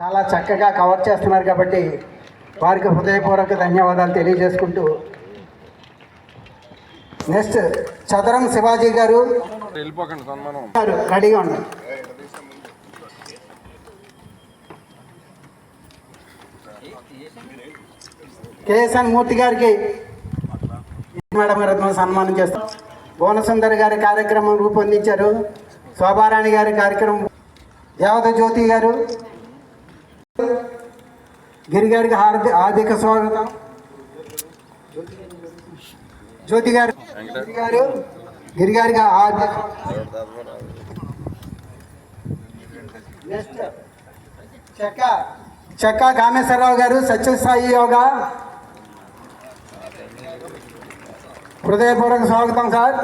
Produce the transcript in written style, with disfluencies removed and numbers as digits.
చాలా చక్కగా కవర్ చేస్తున్నారు కాబట్టి వారికి హృదయపూర్వక ధన్యవాదాలు తెలియజేసుకుంటూ నెక్స్ట్ చదరం శివాజీ గారు రెడీగా ఉండండి. కేఎస్ఎన్ మూర్తి గారికి మేడం గారు సన్మానం చేస్తాం. భువనసుందర్ గారి కార్యక్రమం రూపొందించారు. శోభారాణి గారి కార్యక్రమం, దేవత జ్యోతి గారు, గిరి గారికి హార్దిక స్వాగతం. జ్యోతి గారు గిరి గారికి హార్దిక. నెక్స్ట్ చెక్క కామేశ్వరరావు గారు, సత్యసాయి యోగా, హృదయపూర్వక స్వాగతం సార్.